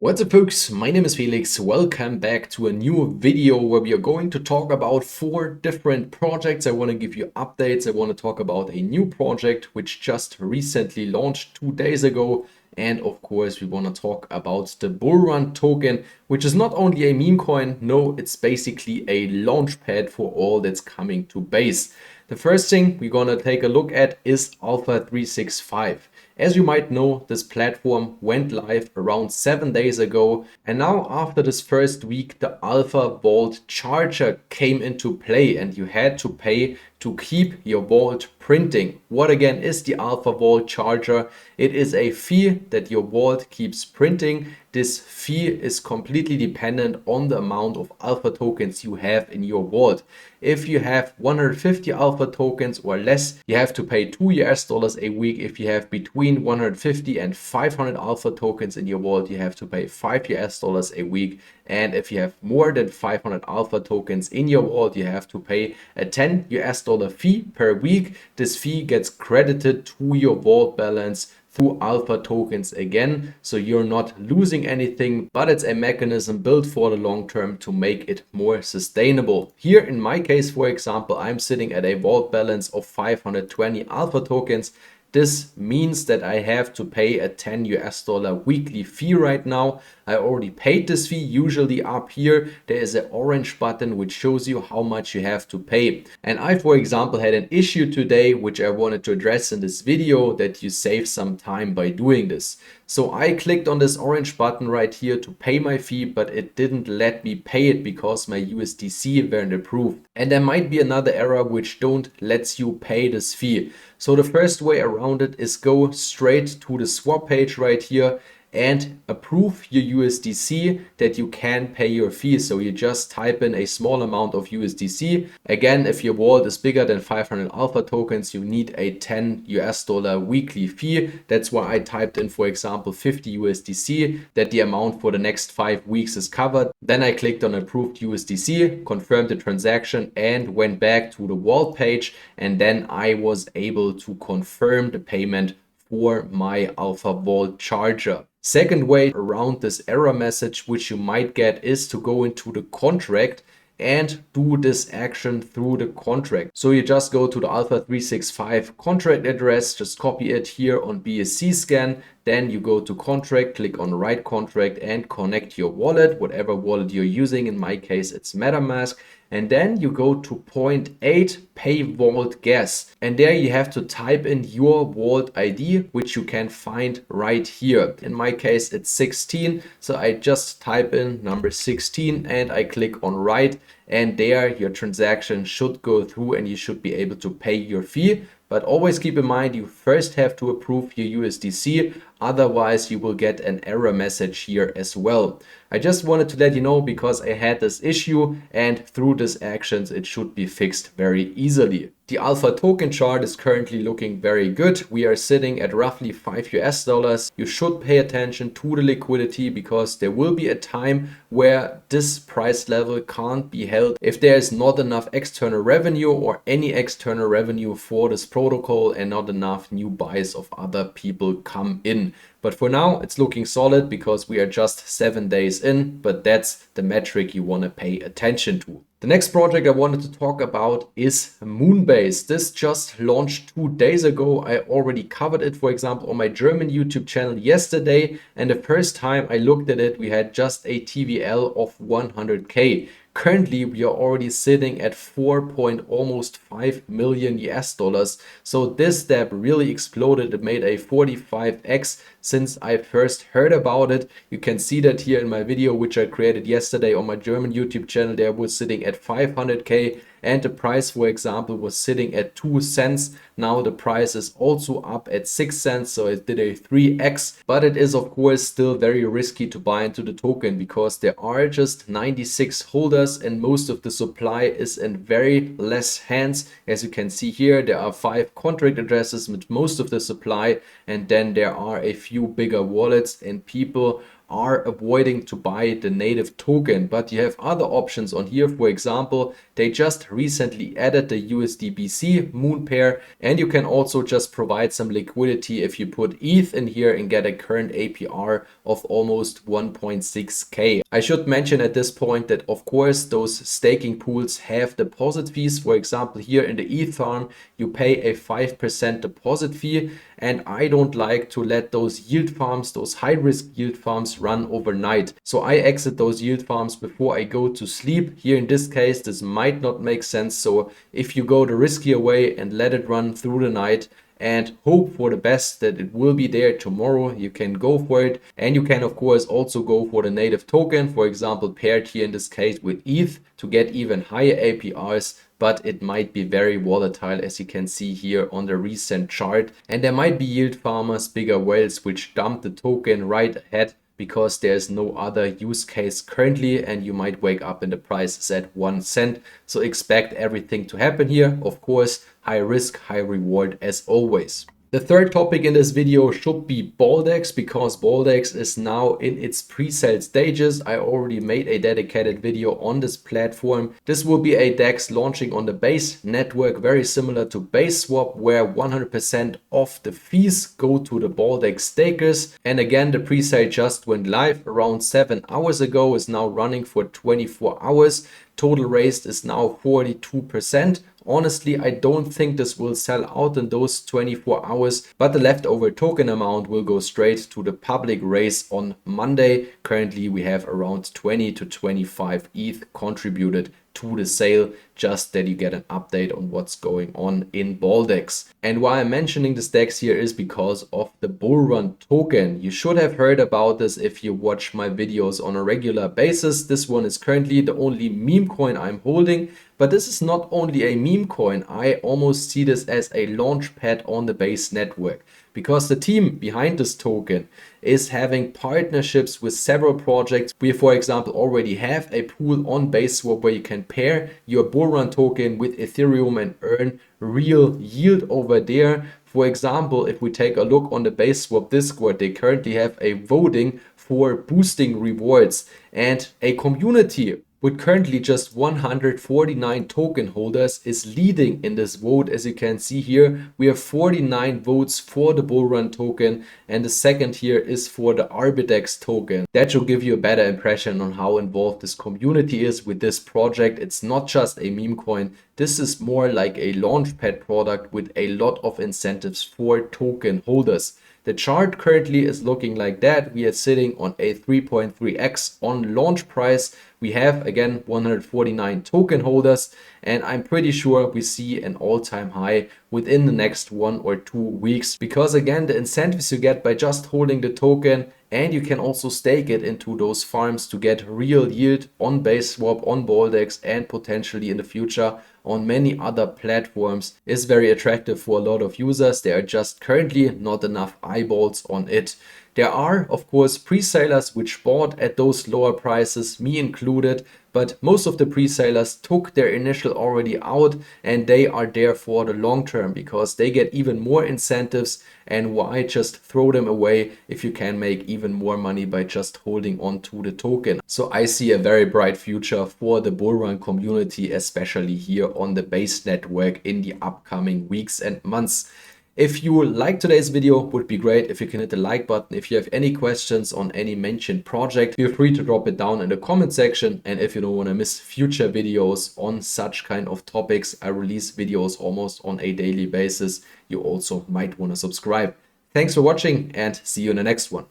What's up folks, my name is Felix. Welcome back to a new video where we are going to talk about 4 different projects. I want to give you updates. I want to talk about a new project which just recently launched 2 days ago. And of course, we want to talk about the Bullrun token, which is not only a meme coin. No, it's basically a launchpad for all that's coming to Base. The first thing we're going to take a look at is ALPHA365. As you might know, this platform went live around 7 days ago, and now after this first week, the Alpha Vault charger came into play and you had to pay to keep your vault printing. What again is the Alpha Vault charger? It is a fee that your vault keeps printing. This fee is completely dependent on the amount of alpha tokens you have in your vault. If you have 150 alpha tokens or less, you have to pay $2 a week. If you have between 150 and 500 alpha tokens in your vault, you have to pay $5 a week. And if you have more than 500 alpha tokens in your vault, you have to pay a $10 fee per week. This fee gets credited to your vault balance through alpha tokens again, so you're not losing anything, but it's a mechanism built for the long term to make it more sustainable. Here in my case, for example, I'm sitting at a vault balance of 520 alpha tokens. This means that I have to pay a $10 weekly fee right now. I already paid this fee. Usually up here there is an orange button which shows you how much you have to pay. And I, for example, had an issue today which I wanted to address in this video, that you save some time by doing this. So I clicked on this orange button right here to pay my fee, but it didn't let me pay it because my USDC weren't approved. And there might be another error which don't lets you pay this fee. So the first way around it is go straight to the swap page right here and approve your USDC that you can pay your fee. So you just type in a small amount of USDC. Again, if your wallet is bigger than 500 alpha tokens, you need a $10 weekly fee. That's why I typed in, for example, 50 USDC, that the amount for the next 5 weeks is covered. Then I clicked on approved USDC, confirmed the transaction and went back to the wallet page. And then I was able to confirm the payment for my Alpha Vault charger. Second way around this error message which you might get is to go into the contract and do this action through the contract. So you just go to the ALPHA365 contract address, just copy it here on BSC scan, then you go to contract, click on write contract and connect your wallet, whatever wallet you're using. In my case, it's MetaMask. And then you go to point 8, pay vault gas. And there you have to type in your vault ID, which you can find right here. In my case, it's 16. So I just type in number 16 and I click on write. And there your transaction should go through and you should be able to pay your fee. But always keep in mind, you first have to approve your USDC, otherwise you will get an error message here as well. I just wanted to let you know because I had this issue, and through these actions it should be fixed very easily. The alpha token chart is currently looking very good. We are sitting at roughly $5. You should pay attention to the liquidity because there will be a time where this price level can't be held if there is not enough external revenue or any external revenue for this protocol and not enough new buys of other people come in. But for now, it's looking solid because we are just 7 days in, but that's the metric you want to pay attention to. The next project I wanted to talk about is Moonbase. This just launched 2 days ago. I already covered it, for example, on my German YouTube channel yesterday. And the first time I looked at it, we had just a TVL of 100K. Currently, we are already sitting at almost 5 million US dollars. So this step really exploded. It made a 45x since I first heard about it. You can see that here in my video, which I created yesterday on my German YouTube channel. There was sitting at 500K. And the price, for example, was sitting at 2 cents. Now the price is also up at 6 cents, so it did a 3x. But it is, of course, still very risky to buy into the token because there are just 96 holders and most of the supply is in very less hands. As you can see here, there are 5 contract addresses with most of the supply, and then there are a few bigger wallets, and people are avoiding to buy the native token, but you have other options on here. For example, they just recently added the USDBC Moon pair, and you can also just provide some liquidity if you put ETH in here and get a current APR of almost 1.6k. I should mention at this point that of course those staking pools have deposit fees. For example, here in the ETH farm you pay a 5% deposit fee, and I don't like to let those yield farms, those high risk yield farms, run overnight. So I exit those yield farms before I go to sleep. Here in this case this might not make sense, so if you go the riskier way and let it run through the night and hope for the best that it will be there tomorrow, you can go for it. And you can of course also go for the native token, for example paired here in this case with ETH, to get even higher APRs, but it might be very volatile as you can see here on the recent chart. And there might be yield farmers, bigger whales, which dump the token right ahead because there's no other use case currently, and you might wake up and the price is at 1 cent. So expect everything to happen here. Of course, high risk, high reward as always. The third topic in this video should be Baldex, because Baldex is now in its pre-sale stages. I already made a dedicated video on this platform. This will be a DEX launching on the Base network, very similar to Base Swap, where 100% of the fees go to the Baldex stakers. And again, the pre-sale just went live around 7 hours ago, is now running for 24 hours. Total raised is now 42%. Honestly, I don't think this will sell out in those 24 hours, but the leftover token amount will go straight to the public raise on Monday. Currently, we have around 20 to 25 ETH contributed to the sale, just that you get an update on what's going on in Baldex. And why I'm mentioning the stacks here is because of the Bullrun token. You should have heard about this if you watch my videos on a regular basis. This one is currently the only meme coin I'm holding, but this is not only a meme coin. I almost see this as a launch pad on the Base network, because the team behind this token is having partnerships with several projects. We, for example, already have a pool on Base Swap where you can pair your Bullrun token with Ethereum and earn real yield over there. For example, if we take a look on the Base Swap Discord, they currently have a voting for boosting rewards, and a community with currently just 149 token holders is leading in this vote. As you can see here, we have 49 votes for the Bullrun token, and the second here is for the Baldex token. That should give you a better impression on how involved this community is with this project. It's not just a meme coin. This is more like a launchpad product with a lot of incentives for token holders. The chart currently is looking like that. We are sitting on a 3.3x on launch price. We have again 149 token holders, and I'm pretty sure we see an all-time high within the next 1 or 2 weeks, because again, the incentives you get by just holding the token, and you can also stake it into those farms to get real yield on Base Swap, on Baldex, and potentially in the future on many other platforms, is very attractive for a lot of users. There are just currently not enough eyeballs on it. There are, of course, pre-salers which bought at those lower prices, me included, but most of the pre-salers took their initial already out, and they are there for the long term because they get even more incentives. And why just throw them away if you can make even more money by just holding on to the token? So I see a very bright future for the Bullrun community, especially here on the Base network in the upcoming weeks and months. If you like today's video, would be great if you can hit the like button. If you have any questions on any mentioned project, feel free to drop it down in the comment section. And if you don't want to miss future videos on such kind of topics, I release videos almost on a daily basis. You also might want to subscribe. Thanks for watching, and see you in the next one.